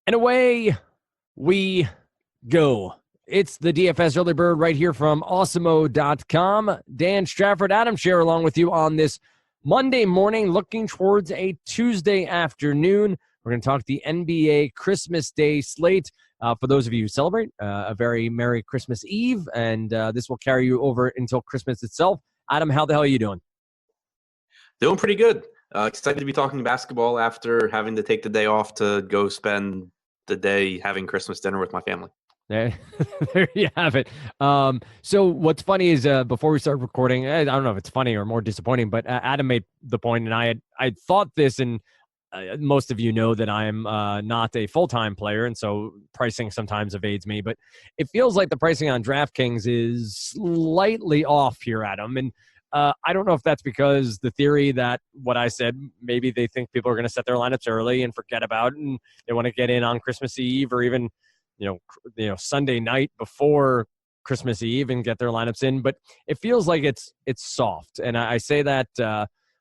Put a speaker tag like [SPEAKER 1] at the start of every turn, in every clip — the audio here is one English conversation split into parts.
[SPEAKER 1] And away we go. It's the DFS Early Bird right here from Awesemo.com. Dan Strafford, Adam Scher along with you on this Monday morning, looking towards a Tuesday afternoon. We're going to talk the NBA Christmas Day slate. For those of you who celebrate, a very Merry Christmas Eve, and this will carry you over until Christmas itself. Adam, how the hell are you doing?
[SPEAKER 2] Doing pretty good. Excited to be talking basketball after having to take the day off to go spend the day having Christmas dinner with my family.
[SPEAKER 1] There you have it. So what's funny is before we start recording, I don't know if it's funny or more disappointing, but Adam made the point, and I thought this, and most of you know that I'm not a full-time player, and so pricing sometimes evades me, but it feels like the pricing on DraftKings is slightly off here, Adam, and I don't know if that's because the theory that what I said, maybe they think people are going to set their lineups early and forget about it, and they want to get in on Christmas Eve or even, you know, Sunday night before Christmas Eve and get their lineups in. But it feels like it's soft, and I say that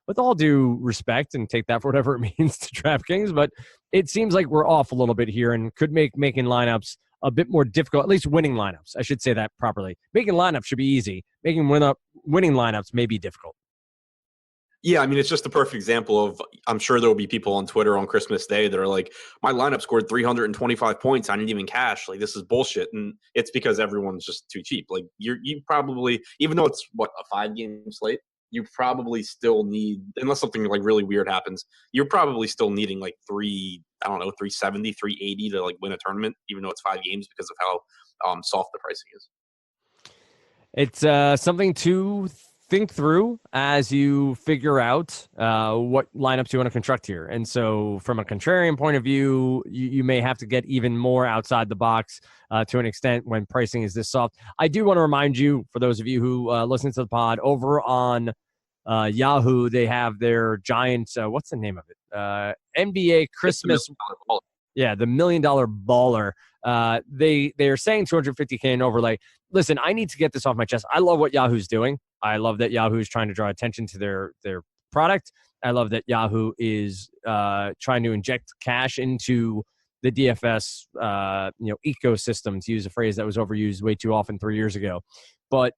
[SPEAKER 1] with all due respect and take that for whatever it means to DraftKings. But it seems like we're off a little bit here and could make making lineups a bit more difficult, at least winning lineups. I should say that properly. Making lineups should be easy. Making winning lineups may be difficult.
[SPEAKER 2] Yeah, I mean, it's just a perfect example of, I'm sure there will be people on Twitter on Christmas Day that are like, my lineup scored 325 points. I didn't even cash. Like, this is bullshit. And it's because everyone's just too cheap. Like, you probably, even though it's, a 5-game slate, you probably still need, unless something like really weird happens, you're probably still needing like 370, 380 to like win a tournament, even though it's 5 games because of how soft the pricing is.
[SPEAKER 1] It's something to think through as you figure out what lineups you want to construct here. And so from a contrarian point of view, you may have to get even more outside the box to an extent when pricing is this soft. I do want to remind you, for those of you who listen to the pod, over on Yahoo, they have their giant, what's the name of it? NBA Christmas. Yeah, the $1 million baller. They're saying 250K in overlay. Listen, I need to get this off my chest. I love what Yahoo's doing. I love that Yahoo is trying to draw attention to their product. I love that Yahoo is trying to inject cash into the DFS ecosystem, to use a phrase that was overused way too often 3 years ago. But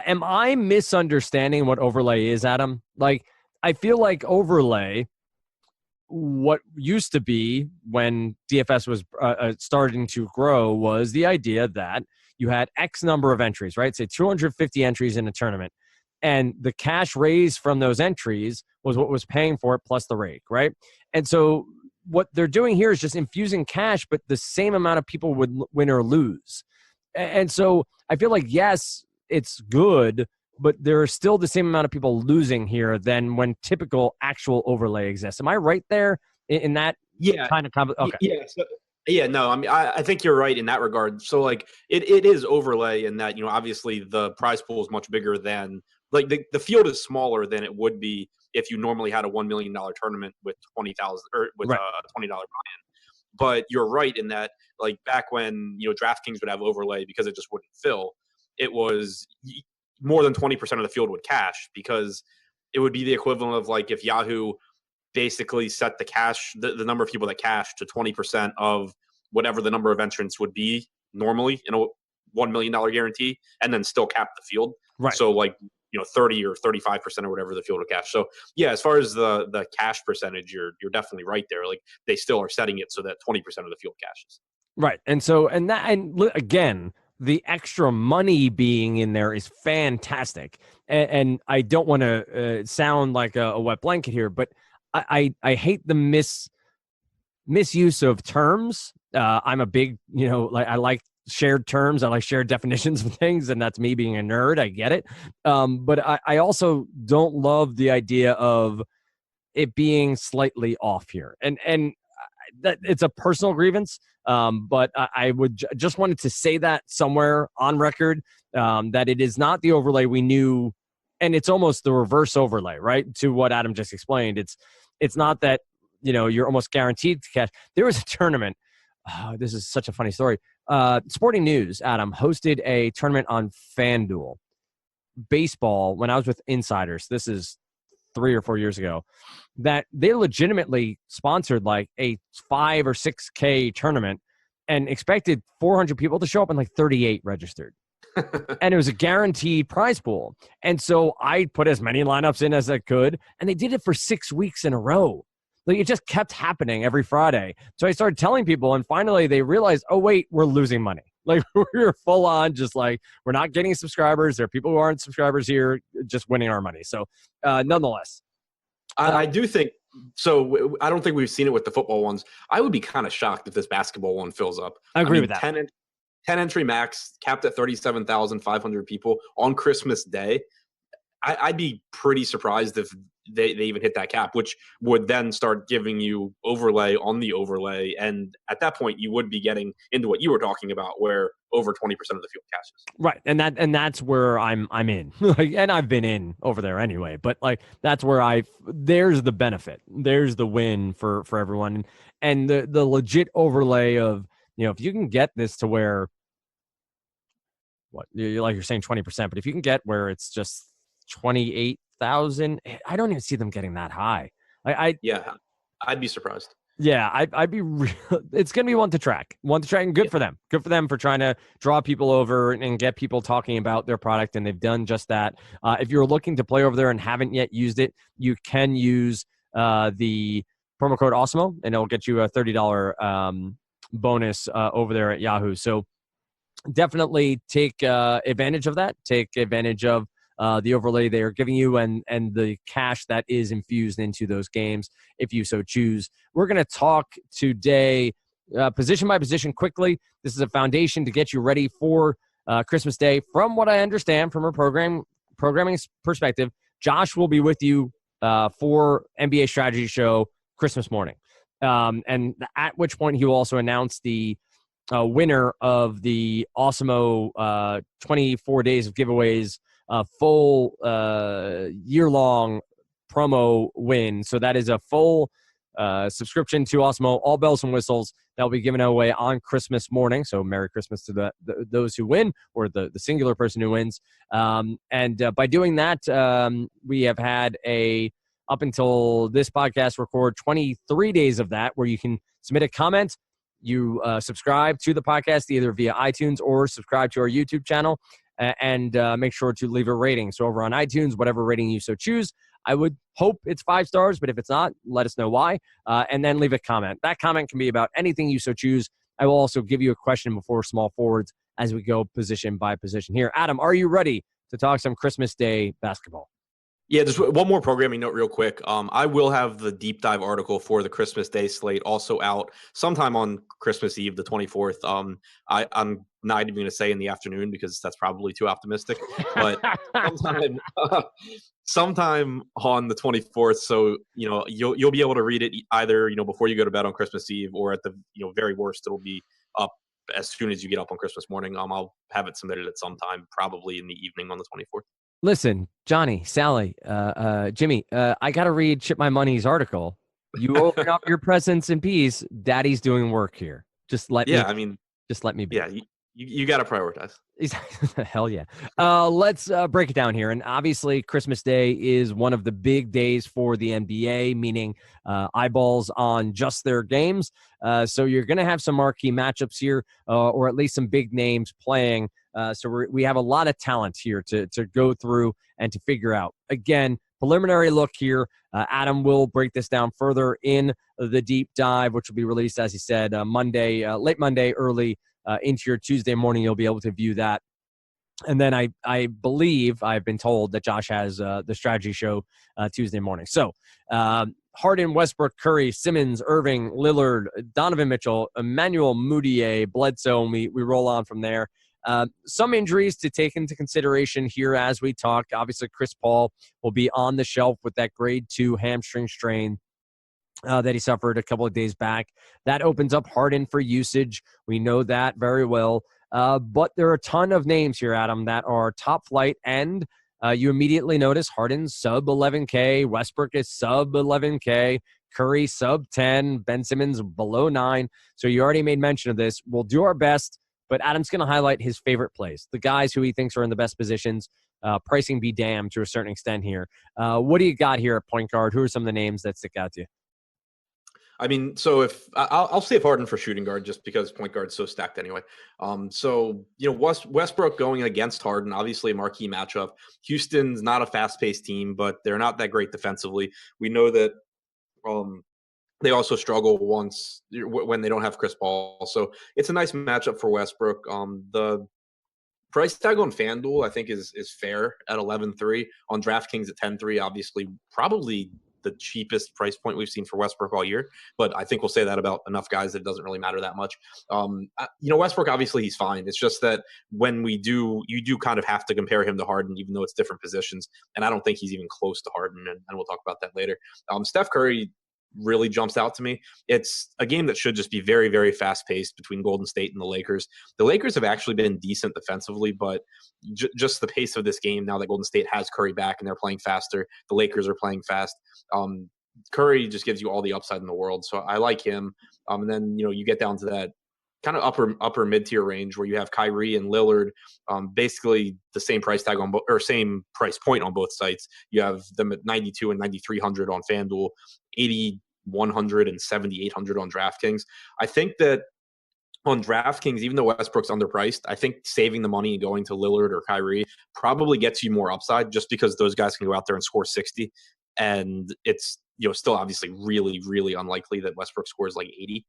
[SPEAKER 1] am I misunderstanding what overlay is, Adam? Like, I feel like overlay, what used to be when DFS was starting to grow, was the idea that you had X number of entries, right? Say 250 entries in a tournament. And the cash raised from those entries was what was paying for it plus the rake, right? And so what they're doing here is just infusing cash, but the same amount of people would win or lose. And so I feel like, yes, it's good, but there are still the same amount of people losing here than when typical actual overlay exists. Am I right there in that kind of okay.
[SPEAKER 2] No, I mean, I think you're right in that regard. So, like, it is overlay in that, obviously the prize pool is much bigger than, like, the field is smaller than it would be if you normally had a $1 million tournament with 20,000 or with
[SPEAKER 1] right.
[SPEAKER 2] a $20 buy-in. But you're right in that, like, back when, DraftKings would have overlay because it just wouldn't fill, it was more than 20% of the field would cash, because it would be the equivalent of, like, if Yahoo basically set the cash, the number of people that cash to 20% of whatever the number of entrants would be normally in a $1 million guarantee, and then still cap the field.
[SPEAKER 1] Right.
[SPEAKER 2] So, like, 30 or 35% or whatever the field would cash. So yeah, as far as the cash percentage, you're definitely right there. Like, they still are setting it so that 20% of the field cashes.
[SPEAKER 1] Right. And so, and again, the extra money being in there is fantastic. And I don't want to sound like a wet blanket here, but I hate the misuse of terms. I'm a big, I like shared terms. I like shared definitions of things, and that's me being a nerd. I get it. But I also don't love the idea of it being slightly off here. And that it's a personal grievance. But I would just wanted to say that somewhere on record, that it is not the overlay we knew, and it's almost the reverse overlay, right? To what Adam just explained. It's not that, you're almost guaranteed to catch. There was a tournament. Oh, this is such a funny story. Sporting News, Adam, hosted a tournament on FanDuel. Baseball, when I was with Insiders, this is 3 or 4 years ago, that they legitimately sponsored like a 5 or 6K tournament and expected 400 people to show up, and like 38 registered. And it was a guaranteed prize pool. And so I put as many lineups in as I could, and they did it for 6 weeks in a row. Like, it just kept happening every Friday. So I started telling people, and finally they realized, oh, wait, we're losing money. Like, we're full on just like, we're not getting subscribers. There are people who aren't subscribers here just winning our money. So nonetheless.
[SPEAKER 2] I do think so. I don't think we've seen it with the football ones. I would be kind of shocked if this basketball one fills up.
[SPEAKER 1] I agree with that.
[SPEAKER 2] 10 entry max, capped at 37,500 people on Christmas Day. I'd be pretty surprised if they even hit that cap, which would then start giving you overlay on the overlay. And at that point, you would be getting into what you were talking about, where over 20% of the field cashes.
[SPEAKER 1] Right. And that's where I'm in. Like, and I've been in over there anyway. But like, that's where there's the benefit. There's the win for everyone. And the legit overlay of, if you can get this to where, you're saying 20%, but if you can get where it's just 28,000, I don't even see them getting that high. I'd be
[SPEAKER 2] surprised.
[SPEAKER 1] Yeah, I'd be real. It's going to be one to track, and good for them. Good for them for trying to draw people over and get people talking about their product, and they've done just that. If you're looking to play over there and haven't yet used it, you can use the promo code Awesemo, and it'll get you a $30 bonus over there at Yahoo. So definitely take advantage of that. Take advantage of the overlay they are giving you and the cash that is infused into those games, if you so choose. We're going to talk today position by position quickly. This is a foundation to get you ready for Christmas Day. From what I understand from a programming perspective, Josh will be with you for NBA Strategy Show Christmas morning. And at which point he will also announce the winner of the Awesemo 24 days of giveaways, full year-long promo win. So that is a full subscription to Awesemo, all bells and whistles, that will be given away on Christmas morning. So Merry Christmas to those who win, or the singular person who wins. And by doing that, we have had up until this podcast record, 23 days of that, where you can submit a comment. You subscribe to the podcast either via iTunes or subscribe to our YouTube channel, and make sure to leave a rating. So over on iTunes, whatever rating you so choose, I would hope it's 5 stars, but if it's not, let us know why, and then leave a comment. That comment can be about anything you so choose. I will also give you a question before small forwards as we go position by position here. Adam, are you ready to talk some Christmas Day basketball?
[SPEAKER 2] Yeah, just one more programming note real quick. I will have the deep dive article for the Christmas Day slate also out sometime on Christmas Eve, the 24th. I'm not even going to say in the afternoon because that's probably too optimistic, but sometime on the 24th. So, you'll be able to read it either, before you go to bed on Christmas Eve, or at the, very worst, it'll be up as soon as you get up on Christmas morning. I'll have it submitted at some time, probably in the evening on the 24th.
[SPEAKER 1] Listen, Johnny, Sally, Jimmy, I got to read Chip My Money's article. You open up your presents in peace. Daddy's doing work here. Just let me be.
[SPEAKER 2] Yeah, you got to prioritize.
[SPEAKER 1] Hell yeah. Let's break it down here. And obviously, Christmas Day is one of the big days for the NBA, meaning eyeballs on just their games. So you're going to have some marquee matchups here, or at least some big names playing. So we have a lot of talent here to go through and to figure out. Again, preliminary look here. Adam will break this down further in the deep dive, which will be released, as he said, Monday, late Monday, early into your Tuesday morning. You'll be able to view that. And then I believe I've been told that Josh has the strategy show Tuesday morning. So Harden, Westbrook, Curry, Simmons, Irving, Lillard, Donovan Mitchell, Emmanuel Mudiay, Bledsoe, and we roll on from there. Some injuries to take into consideration here as we talk. Obviously, Chris Paul will be on the shelf with that grade 2 hamstring strain that he suffered a couple of days back. That opens up Harden for usage. We know that very well. But there are a ton of names here, Adam, that are top flight, and you immediately notice Harden's sub 11K, Westbrook is sub 11K, Curry sub 10, Ben Simmons below 9. So you already made mention of this. We'll do our best But Adam's going to highlight his favorite plays, the guys who he thinks are in the best positions. Pricing be damned to a certain extent here. What do you got here at point guard? Who are some of the names that stick out to you?
[SPEAKER 2] I mean, so if I'll save Harden for shooting guard just because point guard's so stacked anyway. So Westbrook going against Harden, obviously a marquee matchup. Houston's not a fast-paced team, but they're not that great defensively. We know that they also struggle when they don't have Chris Paul. So it's a nice matchup for Westbrook. The price tag on FanDuel, I think, is fair at 11.3. On DraftKings at 10.3, obviously, probably the cheapest price point we've seen for Westbrook all year. But I think we'll say that about enough guys that it doesn't really matter that much. Westbrook, obviously, he's fine. It's just that when you do kind of have to compare him to Harden, even though it's different positions. And I don't think he's even close to Harden, and we'll talk about that later. Steph Curry really jumps out to me. It's a game that should just be very, very fast-paced between Golden State and the Lakers. The Lakers have actually been decent defensively, but just the pace of this game, now that Golden State has Curry back and they're playing faster, the Lakers are playing fast. Curry just gives you all the upside in the world, so I like him. And then, you get down to that kind of upper mid-tier range where you have Kyrie and Lillard, basically the same price tag or same price point on both sites. You have them at 92 and 9,300 on FanDuel, 8,100 and 7,800 on DraftKings. I think that on DraftKings, even though Westbrook's underpriced, I think saving the money and going to Lillard or Kyrie probably gets you more upside just because those guys can go out there and score 60. And it's still obviously really, really unlikely that Westbrook scores like 80.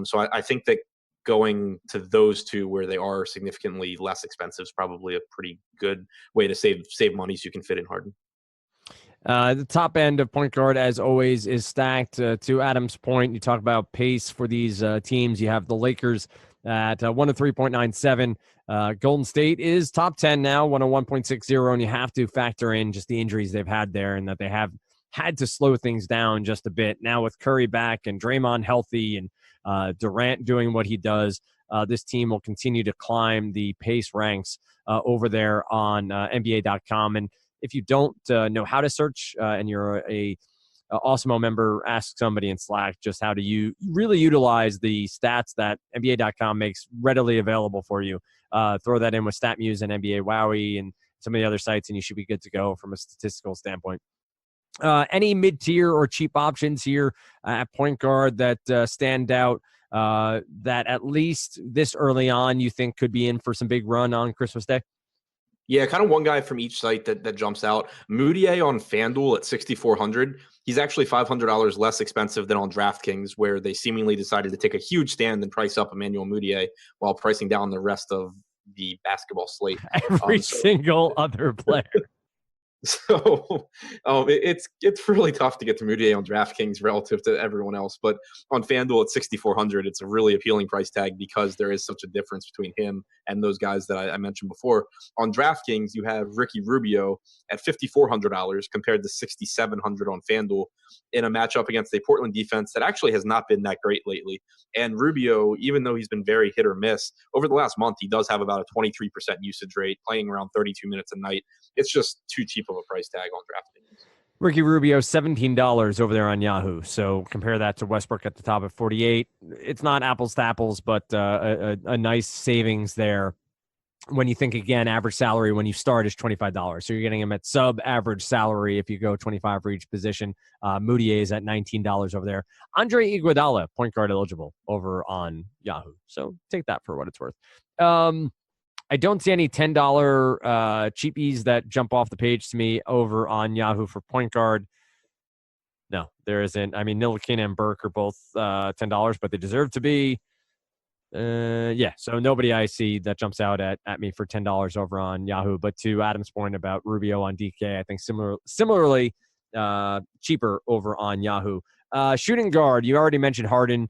[SPEAKER 2] So I think that going to those two where they are significantly less expensive is probably a pretty good way to save money so you can fit in Harden.
[SPEAKER 1] The top end of point guard, as always, is stacked. To Adam's point, you talk about pace for these teams. You have the Lakers at 103.97. Golden State is top 10 now, 101.60, and you have to factor in just the injuries they've had there and that they have had to slow things down just a bit. Now with Curry back and Draymond healthy and Durant doing what he does, this team will continue to climb the pace ranks over there on NBA.com. And if you don't know how to search and you're a Awesemo member, ask somebody in Slack just how to you really utilize the stats that NBA.com makes readily available for you. Throw that in with StatMuse and NBA Wowie and some of the other sites, and you should be good to go from a statistical standpoint. Any mid-tier or cheap options here at point guard that stand out that at least this early on you think could be in for some big run on Christmas Day?
[SPEAKER 2] Yeah, kind of one guy from each site that jumps out. Moutier on FanDuel at 6,400. He's actually $500 less expensive than on DraftKings, where they seemingly decided to take a huge stand and price up Emmanuel Moutier while pricing down the rest of the basketball slate.
[SPEAKER 1] Every single other player.
[SPEAKER 2] So it's really tough to get to Moutier on DraftKings relative to everyone else. But on FanDuel at 6,400, it's a really appealing price tag because there is such a difference between him and those guys that I mentioned before. On DraftKings, you have Ricky Rubio at $5,400 compared to $6,700 on FanDuel in a matchup against a Portland defense that actually has not been that great lately. And Rubio, even though he's been very hit or miss, over the last month, he does have about a 23% usage rate, playing around 32 minutes a night. It's just too cheap of a price tag on DraftKings.
[SPEAKER 1] Ricky Rubio, $17 over there on Yahoo. So compare that to Westbrook at the top at 48. It's not apples to apples, but a nice savings there. When you think, again, average salary when you start is $25. So you're getting him at sub-average salary if you go 25 for each position. Moutier is at $19 over there. Andre Iguodala, point guard eligible over on Yahoo. So take that for what it's worth. I don't see any $10 cheapies that jump off the page to me over on Yahoo for point guard. No, there isn't. I mean, Ntilikina and Burke are both $10, but they deserve to be. So nobody I see that jumps out at me for $10 over on Yahoo. But to Adam's point about Rubio on DK, I think similarly cheaper over on Yahoo. Shooting guard, you already mentioned Harden.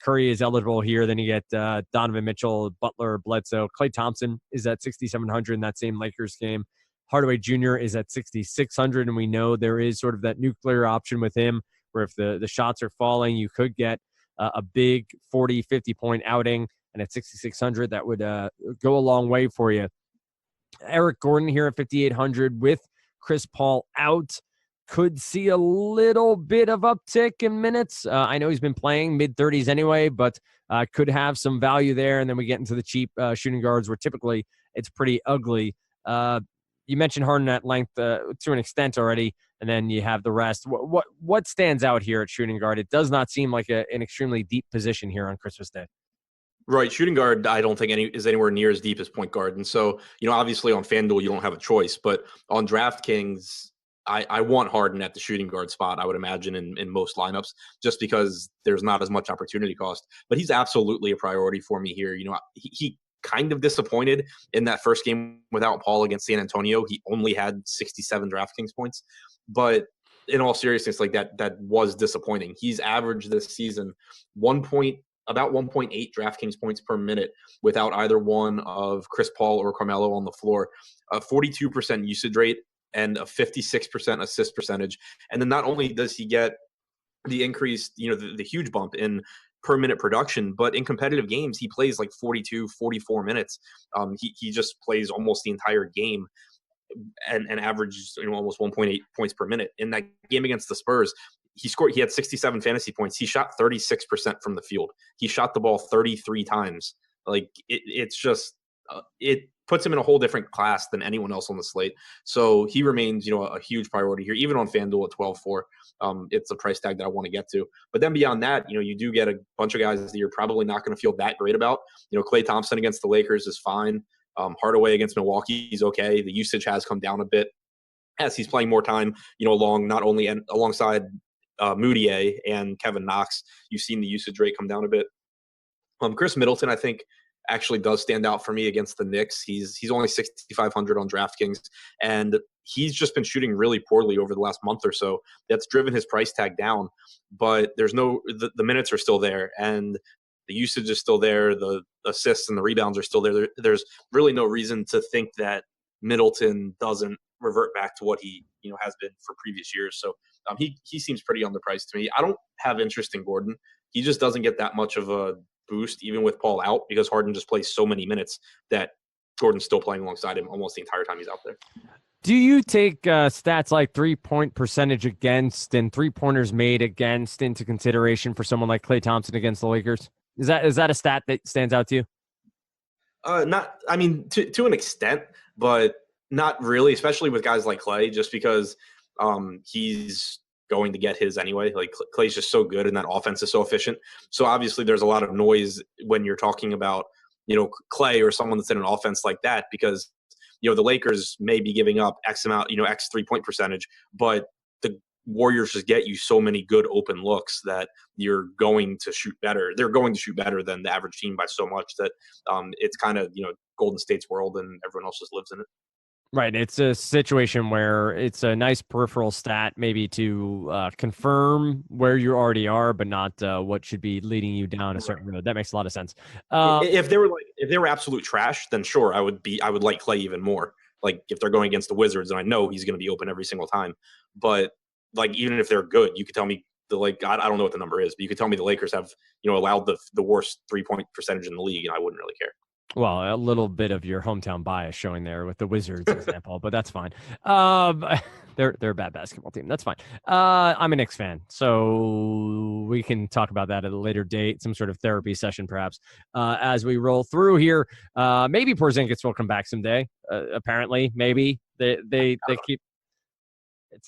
[SPEAKER 1] Curry is eligible here. Then you get Donovan Mitchell, Butler, Bledsoe. Klay Thompson is at 6,700 in that same Lakers game. Hardaway Jr. is at 6,600, and we know there is sort of that nuclear option with him where if the shots are falling, you could get a big 40, 50-point outing, and at 6,600, that would go a long way for you. Eric Gordon here at 5,800 with Chris Paul out. could see a little bit of uptick in minutes. I know he's been playing mid-30s anyway, but could have some value there. And then we get into the cheap shooting guards where typically it's pretty ugly. You mentioned Harden at length to an extent already, and then you have the rest. What stands out here at shooting guard? It does not seem like an extremely deep position here on Christmas Day.
[SPEAKER 2] Right. Shooting guard, I don't think is anywhere near as deep as point guard. And so, obviously on FanDuel, you don't have a choice. But on DraftKings, I want Harden at the shooting guard spot, I would imagine, in most lineups, just because there's not as much opportunity cost. But he's absolutely a priority for me here. He kind of disappointed in that first game without Paul against San Antonio. He only had 67 DraftKings points. But in all seriousness, like that was disappointing. He's averaged this season about 1.8 DraftKings points per minute without either one of Chris Paul or Carmelo on the floor, a 42% usage rate and a 56% assist percentage. And then not only does he get the increased, the huge bump in per minute production, but in competitive games, he plays like 42, 44 minutes. He just plays almost the entire game and averages almost 1.8 points per minute. In that game against the Spurs, he had 67 fantasy points. He shot 36% from the field. He shot the ball 33 times. Like it's just it puts him in a whole different class than anyone else on the slate. So he remains, a huge priority here, even on FanDuel at 12-4. It's a price tag that I want to get to. But then beyond that, you do get a bunch of guys that you're probably not going to feel that great about. Klay Thompson against the Lakers is fine. Hardaway against Milwaukee is okay. The usage has come down a bit as he's playing more time, alongside Moutier and Kevin Knox. You've seen the usage rate come down a bit. Chris Middleton, I think, actually does stand out for me against the Knicks. He's only 6,500 on DraftKings, and he's just been shooting really poorly over the last month or so. That's driven his price tag down, but the minutes are still there, and the usage is still there. The assists and the rebounds are still there. There's really no reason to think that Middleton doesn't revert back to what he has been for previous years. So he seems pretty underpriced to me. I don't have interest in Gordon. He just doesn't get that much of a boost even with Paul out, because Harden just plays so many minutes that Gordon's still playing alongside him almost the entire time he's out there.
[SPEAKER 1] Do you take stats like 3-point percentage against and 3-pointers made against into consideration for someone like Klay Thompson against the Lakers? Is that a stat that stands out to you?
[SPEAKER 2] Not, I mean, to an extent, but not really, especially with guys like Klay, just because he's going to get his anyway. Like Klay's just so good and that offense is so efficient. So obviously there's a lot of noise when you're talking about, Klay or someone that's in an offense like that, because, the Lakers may be giving up X amount, X 3-point percentage, but the Warriors just get you so many good open looks that you're going to shoot better. They're going to shoot better than the average team by so much that it's kind of, Golden State's world and everyone else just lives in it.
[SPEAKER 1] Right. It's a situation where it's a nice peripheral stat maybe to confirm where you already are, but not what should be leading you down a certain road. That makes a lot of sense.
[SPEAKER 2] If they were absolute trash, then sure, I would like Klay even more. Like if they're going against the Wizards and I know he's going to be open every single time, but like even if they're good, you could tell me I don't know what the number is, but you could tell me the Lakers have allowed the worst 3-point percentage in the league, and I wouldn't really care.
[SPEAKER 1] Well, a little bit of your hometown bias showing there with the Wizards example, but that's fine. They're a bad basketball team. That's fine. I'm a Knicks fan, so we can talk about that at a later date, some sort of therapy session perhaps, as we roll through here. Maybe Porzingis will come back someday. Apparently, maybe they keep.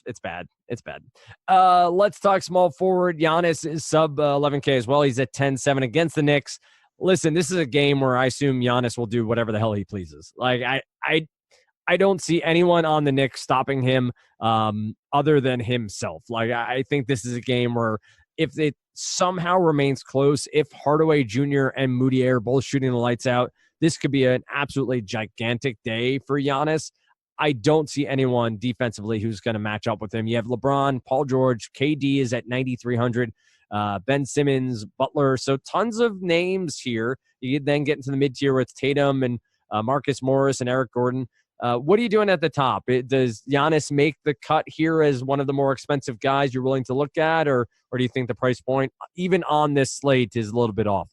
[SPEAKER 1] It's bad. It's bad. Let's talk small forward. Giannis is sub 11K as well. He's at 10-7 against the Knicks. Listen, this is a game where I assume Giannis will do whatever the hell he pleases. Like I don't see anyone on the Knicks stopping him other than himself. Like I think this is a game where if it somehow remains close, if Hardaway Jr. and Moutier are both shooting the lights out, this could be an absolutely gigantic day for Giannis. I don't see anyone defensively who's going to match up with him. You have LeBron, Paul George, KD is at 9,300. Ben Simmons, Butler. So tons of names here. You then get into the mid-tier with Tatum and Marcus Morris and Eric Gordon. What are you doing at the top? Does Giannis make the cut here as one of the more expensive guys you're willing to look at, or do you think the price point, even on this slate, is a little bit off?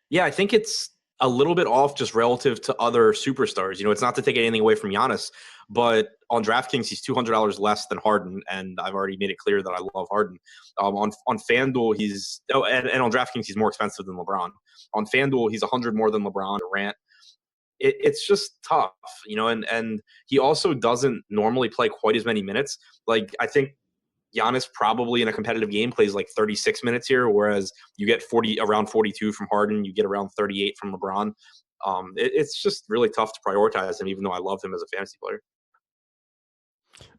[SPEAKER 2] Yeah, I think it's a little bit off just relative to other superstars. It's not to take anything away from Giannis, but on DraftKings, he's $200 less than Harden, and I've already made it clear that I love Harden. On FanDuel, and on DraftKings, he's more expensive than LeBron. On FanDuel, he's 100 more than LeBron, Durant. It's just tough, and he also doesn't normally play quite as many minutes. Like, I think Giannis probably in a competitive game plays like 36 minutes here, whereas you get around 42 from Harden, you get around 38 from LeBron. It's just really tough to prioritize him, even though I love him as a fantasy player.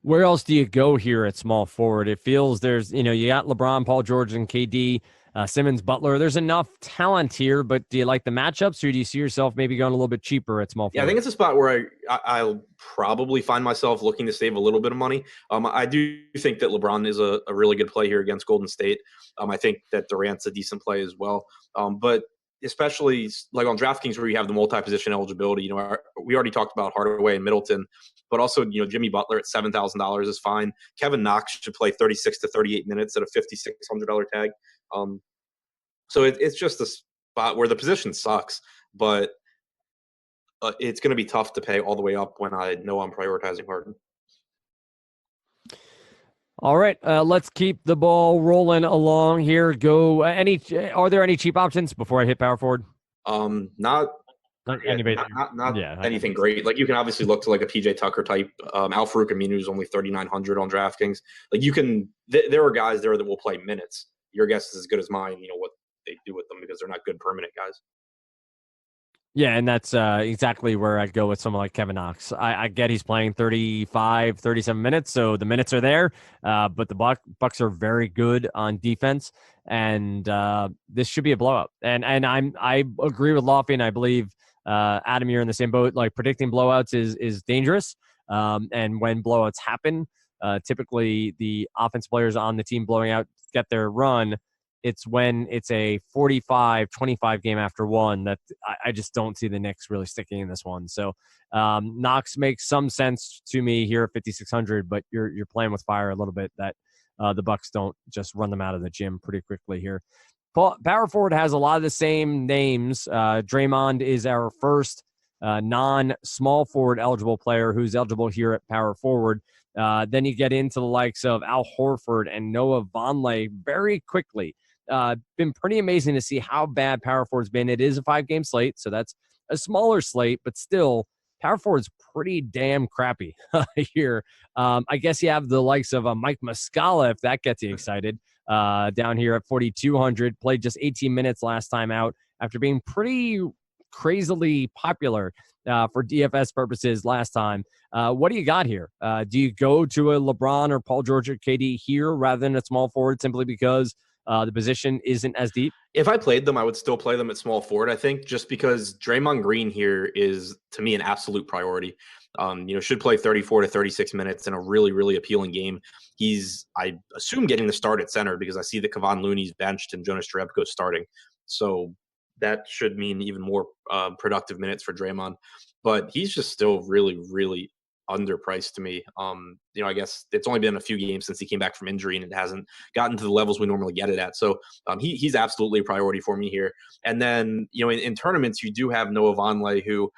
[SPEAKER 1] Where else do you go here at small forward? It feels there's, you got LeBron, Paul George, and KD, Simmons, Butler. There's enough talent here, but do you like the matchups, or do you see yourself maybe going a little bit cheaper at small forward?
[SPEAKER 2] Yeah, I think it's a spot where I'll probably find myself looking to save a little bit of money. I do think that LeBron is a really good play here against Golden State. I think that Durant's a decent play as well. But especially like on DraftKings where you have the multi-position eligibility, we already talked about Hardaway and Middleton, but also, Jimmy Butler at $7,000 is fine. Kevin Knox should play 36 to 38 minutes at a $5,600 tag. So it's just a spot where the position sucks, but it's going to be tough to pay all the way up when I know I'm prioritizing Harden.
[SPEAKER 1] All right, let's keep the ball rolling along here. Are there any cheap options before I hit power forward?
[SPEAKER 2] Not anything great. Like, you can obviously look to like a PJ Tucker type. Al-Farouq Aminu is only 3,900 on DraftKings. Like, there are guys there that will play minutes. Your guess is as good as mine. What they do with them, because they're not good permanent guys.
[SPEAKER 1] Yeah, and that's exactly where I'd go with someone like Kevin Knox. I get he's playing 35, 37 minutes, so the minutes are there, but the Bucks are very good on defense, and this should be a blowout. And I agree with Lofty, and I believe Adam, you're in the same boat. Like, predicting blowouts is dangerous, and when blowouts happen, typically the offense players on the team blowing out get their run. It's when it's a 45-25 game after one that I just don't see the Knicks really sticking in this one. So Knox makes some sense to me here at 5,600, but you're playing with fire a little bit that the Bucks don't just run them out of the gym pretty quickly here. Power forward has a lot of the same names. Draymond is our first non-small forward eligible player who's eligible here at power forward. Then you get into the likes of Al Horford and Noah Vonleh very quickly. Been pretty amazing to see how bad power forward's been. It is a 5-game slate, so that's a smaller slate, but still, power forward's pretty damn crappy here. I guess you have the likes of Mike Muscala, if that gets you excited, down here at 4,200. Played just 18 minutes last time out after being pretty crazily popular for DFS purposes last time. What do you got here? Do you go to a LeBron or Paul George or KD here rather than a small forward simply because the position isn't as deep?
[SPEAKER 2] If I played them, I would still play them at small forward, I think, just because Draymond Green here is, to me, an absolute priority. Should play 34 to 36 minutes in a really, really appealing game. He's, I assume, getting the start at center because I see that Kevon Looney's benched and Jonas Jerebko's starting. So that should mean even more productive minutes for Draymond. But he's just still really, really underpriced to me. I guess it's only been a few games since he came back from injury, and it hasn't gotten to the levels we normally get it at. So he's absolutely a priority for me here. And then, in tournaments, you do have Noah Vonleh, who,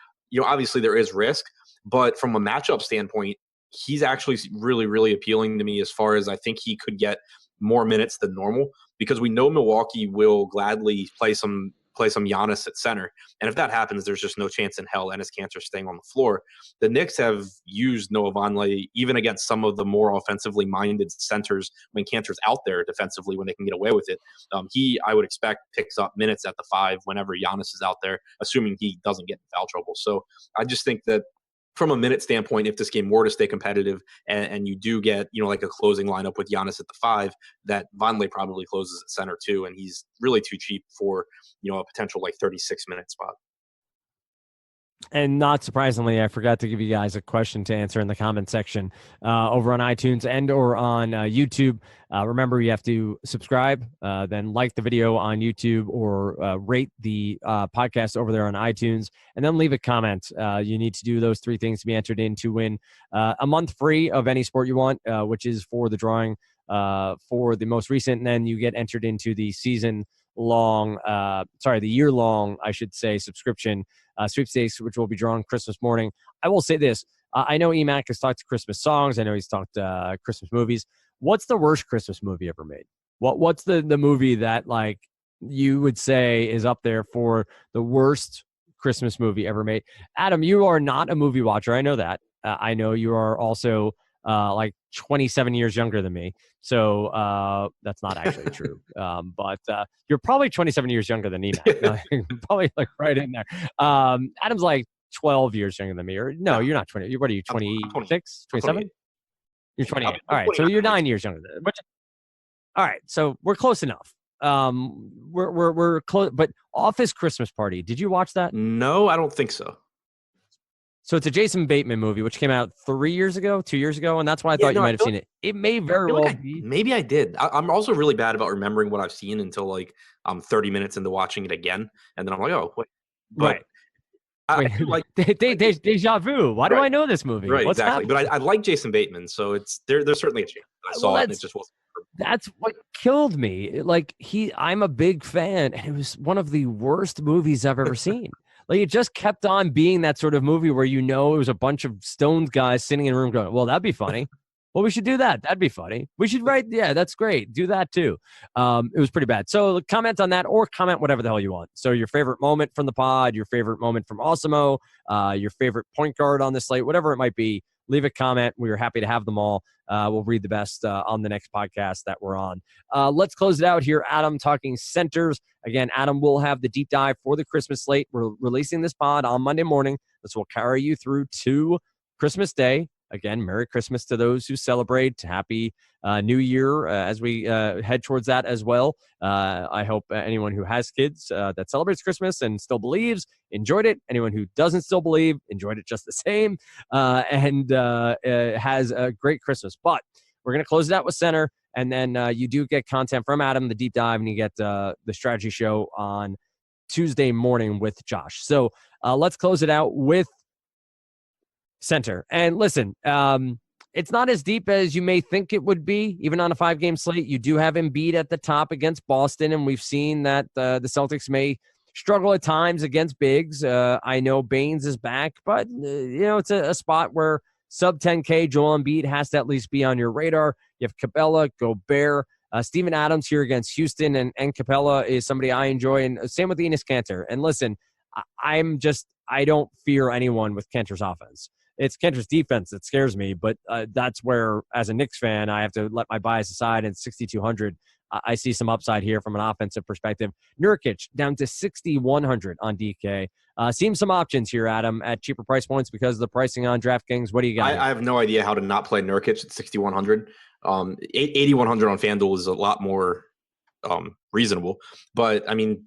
[SPEAKER 2] obviously there is risk, but from a matchup standpoint, he's actually really, really appealing to me as far as I think he could get more minutes than normal, because we know Milwaukee will gladly play some Giannis at center. And if that happens, there's just no chance in hell Enes Kanter staying on the floor. The Knicks have used Noah Vonleh even against some of the more offensively minded centers when Kanter's out there defensively, when they can get away with it. I would expect, picks up minutes at the 5 whenever Giannis is out there, assuming he doesn't get in foul trouble. So I just think that from a minute standpoint, if this game were to stay competitive and you do get, like a closing lineup with Giannis at the 5, that Vonleh probably closes at center too. And he's really too cheap for, a potential like 36-minute spot.
[SPEAKER 1] And not surprisingly, I forgot to give you guys a question to answer in the comment section over on iTunes and or on YouTube. Remember, you have to subscribe, then like the video on YouTube, or rate the podcast over there on iTunes, and then leave a comment. You need to do those 3 things to be entered in to win a month free of any sport you want, which is for the drawing for the most recent. And then you get entered into the season year-long, I should say, subscription sweepstakes, which will be drawn Christmas morning. I will say this. I know EMAC has talked Christmas songs. I know he's talked Christmas movies. What's the worst Christmas movie ever made? What's the movie that like you would say is up there for the worst Christmas movie ever made? Adam, you are not a movie watcher. I know that. I know you are also like 27 years younger than me. So that's not actually true. But you're probably 27 years younger than EMAC. Probably like right in there. Adam's like 12 years younger than me. Or no, you're not 20. What are you, 26, 27? You're 28. All right. So you're 9 years younger than me. All right. So we're close enough. We're close. But Office Christmas Party. Did you watch that?
[SPEAKER 2] No, I don't think so.
[SPEAKER 1] So it's a Jason Bateman movie, which came out 2 years ago, and that's why I thought you might have seen it. It may very well be.
[SPEAKER 2] Maybe I did. I'm also really bad about remembering what I've seen until like I'm 30 minutes into watching it again, and then I'm like, oh, wait. But
[SPEAKER 1] right. Deja vu. Why do I know this movie?
[SPEAKER 2] Right,
[SPEAKER 1] What's
[SPEAKER 2] exactly.
[SPEAKER 1] happening?
[SPEAKER 2] But I like Jason Bateman, so there's certainly a chance. I saw it, and it just wasn't.
[SPEAKER 1] That's what killed me. Like I'm a big fan, and it was one of the worst movies I've ever seen. Like it just kept on being that sort of movie where it was a bunch of stoned guys sitting in a room going, well, that'd be funny. Well, we should do that. That'd be funny. We should write. Yeah, that's great. Do that too. It was pretty bad. So comment on that or comment whatever the hell you want. So your favorite moment from the pod, your favorite moment from Awesemo, your favorite point guard on the slate, whatever it might be, leave a comment. We are happy to have them all. We'll read the best on the next podcast that we're on. Let's close it out here. Adam talking centers. Again, Adam will have the deep dive for the Christmas slate. We're releasing this pod on Monday morning. This will carry you through to Christmas Day. Again, Merry Christmas to those who celebrate. Happy New Year as we head towards that as well. I hope anyone who has kids that celebrates Christmas and still believes enjoyed it. Anyone who doesn't still believe enjoyed it just the same and has a great Christmas. But we're going to close it out with center. And then you do get content from Adam, the deep dive, and you get the strategy show on Tuesday morning with Josh. So let's close it out with center. And listen, it's not as deep as you may think it would be, even on a 5-game slate. You do have Embiid at the top against Boston, and we've seen that the Celtics may struggle at times against bigs. I know Baines is back, but it's a spot where sub 10K Joel Embiid has to at least be on your radar. You have Capella, Gobert, Steven Adams here against Houston, and Capella is somebody I enjoy, and same with Enes Kanter. And listen, I don't fear anyone with Kanter's offense. It's Kanter's defense that scares me, but that's where, as a Knicks fan, I have to let my bias aside. And 6,200, I see some upside here from an offensive perspective. Nurkic down to 6,100 on DK. Seeing some options here, Adam, at cheaper price points because of the pricing on DraftKings. What do you got?
[SPEAKER 2] I have no idea how to not play Nurkic at 6,100. 8,100 on FanDuel is a lot more reasonable. But, I mean,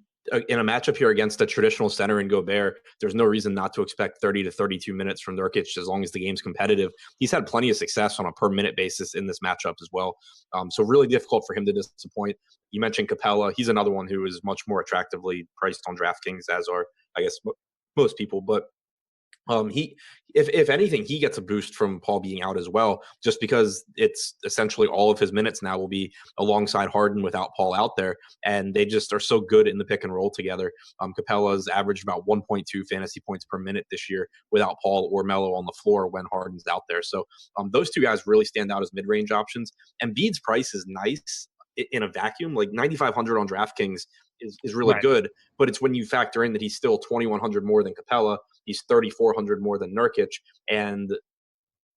[SPEAKER 2] in a matchup here against a traditional center in Gobert, there's no reason not to expect 30 to 32 minutes from Nurkic as long as the game's competitive. He's had plenty of success on a per-minute basis in this matchup as well. So really difficult for him to disappoint. You mentioned Capella. He's another one who is much more attractively priced on DraftKings, as are, I guess, most people. But if anything, he gets a boost from Paul being out as well, just because it's essentially all of his minutes now will be alongside Harden without Paul out there, and they just are so good in the pick and roll together. Capella's averaged about 1.2 fantasy points per minute this year without Paul or Melo on the floor when Harden's out there. So those two guys really stand out as mid-range options. And Embiid's price is nice in a vacuum. Like 9,500 on DraftKings is really good, but it's when you factor in that he's still 2,100 more than Capella. He's 3,400 more than Nurkic, and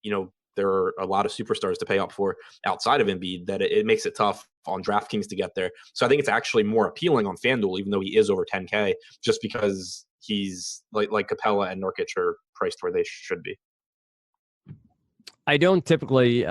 [SPEAKER 2] there are a lot of superstars to pay up for outside of Embiid that it makes it tough on DraftKings to get there. So I think it's actually more appealing on FanDuel, even though he is over 10K, just because he's like Capella and Nurkic are priced where they should be.
[SPEAKER 1] I don't typically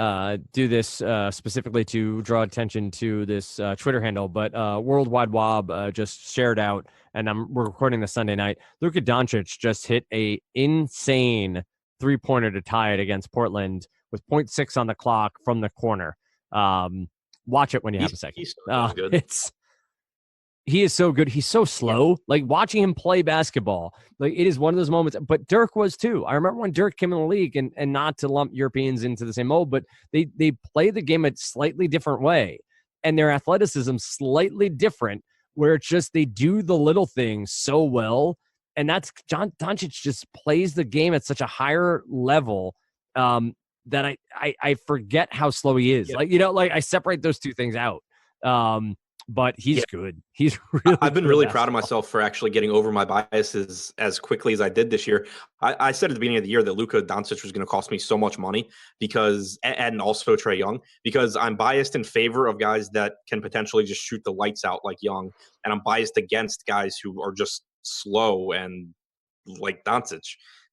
[SPEAKER 1] do this specifically to draw attention to this Twitter handle, but Worldwide Wob just shared out, and we're recording this Sunday night. Luka Doncic just hit a insane three-pointer to tie it against Portland with 0.6 on the clock from the corner. Watch it when you have a second.
[SPEAKER 2] He's so good.
[SPEAKER 1] He is so good. He's so slow. Like watching him play basketball, like it is one of those moments. But Dirk was too. I remember when Dirk came in the league, and not to lump Europeans into the same mold, but they play the game a slightly different way, and their athleticism slightly different where it's just they do the little things so well. And that's John Doncic just plays the game at such a higher level that I forget how slow he is.
[SPEAKER 2] Yeah.
[SPEAKER 1] Like, like I separate those two things out. But he's good. He's really
[SPEAKER 2] I've been
[SPEAKER 1] good
[SPEAKER 2] really
[SPEAKER 1] at
[SPEAKER 2] proud of
[SPEAKER 1] basketball.
[SPEAKER 2] myself for actually getting over my biases as quickly as I did this year. I said at the beginning of the year that Luka Doncic was going to cost me so much money and also Trae Young, because I'm biased in favor of guys that can potentially just shoot the lights out like Young, and I'm biased against guys who are just slow and like Doncic.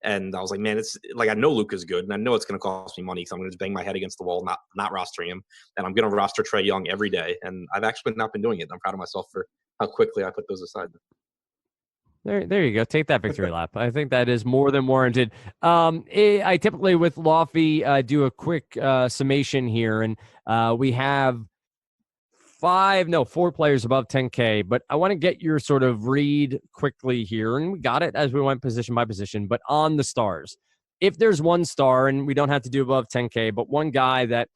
[SPEAKER 2] And I was like, man, it's like, I know Luka's good, and I know it's going to cost me money because I'm going to just bang my head against the wall, not rostering him. And I'm going to roster Trae Young every day. And I've actually not been doing it. I'm proud of myself for how quickly I put those aside.
[SPEAKER 1] There you go. Take that victory lap. I think that is more than warranted. I typically with Lofty do a quick summation here, and we have 4 players above 10K, but I want to get your sort of read quickly here, and we got it as we went position by position, but on the stars. If there's one star, and we don't have to do above 10K, but one guy that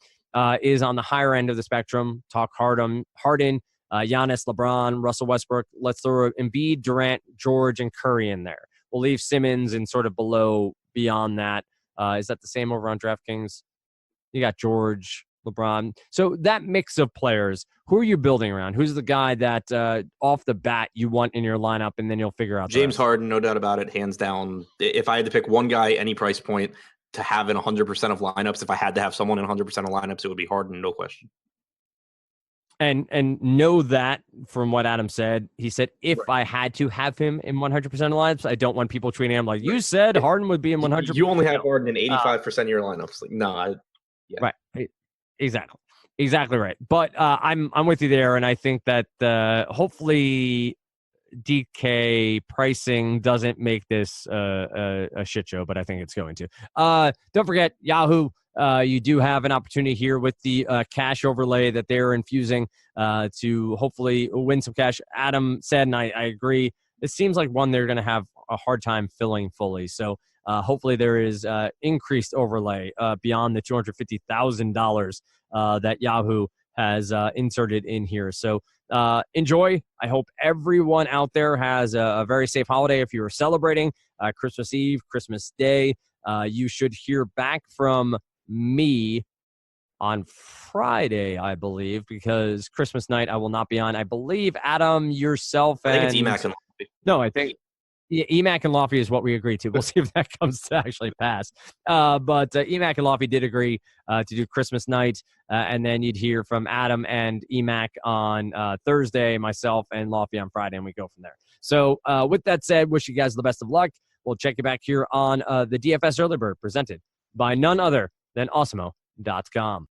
[SPEAKER 1] is on the higher end of the spectrum, talk Harden, Giannis, LeBron, Russell Westbrook, let's throw Embiid, Durant, George, and Curry in there. We'll leave Simmons and sort of below beyond that. Is that the same over on DraftKings? You got George, LeBron. So that mix of players, who are you building around? Who's the guy that off the bat you want in your lineup, and then you'll figure out
[SPEAKER 2] James Harden, no doubt about it, hands down. If I had to pick one guy, any price point, to have in 100% of lineups, if I had to have someone in 100% of lineups, it would be Harden, no question.
[SPEAKER 1] And know that from what Adam said, he said, if I had to have him in 100% of lineups, I don't want people tweeting him like, you said Harden would be in 100%.
[SPEAKER 2] You only have Harden in 85% of your lineups. Like, no, yeah.
[SPEAKER 1] Right. Exactly right. But I'm with you there, and I think that hopefully DK pricing doesn't make this a shit show, but I think it's going to. Don't forget Yahoo. You do have an opportunity here with the cash overlay that they're infusing to hopefully win some cash. Adam said, and I agree, it seems like one they're going to have a hard time filling fully. So hopefully there is increased overlay beyond the $250,000 that Yahoo has inserted in here. So enjoy. I hope everyone out there has a very safe holiday. If you're celebrating Christmas Eve, Christmas Day, you should hear back from me on Friday, I believe, because Christmas night I will not be on. I believe Adam, yourself, and
[SPEAKER 2] I think it's Emac and Lofty.
[SPEAKER 1] No, I think Emac and Lofty is what we agreed to. We'll see if that comes to actually pass. But Emac and Lofty did agree to do Christmas night, and then you'd hear from Adam and Emac on Thursday, myself and Lofty on Friday, and we go from there. So with that said, wish you guys the best of luck. We'll check you back here on the DFS EarlyBird presented by none other than Awesemo.com.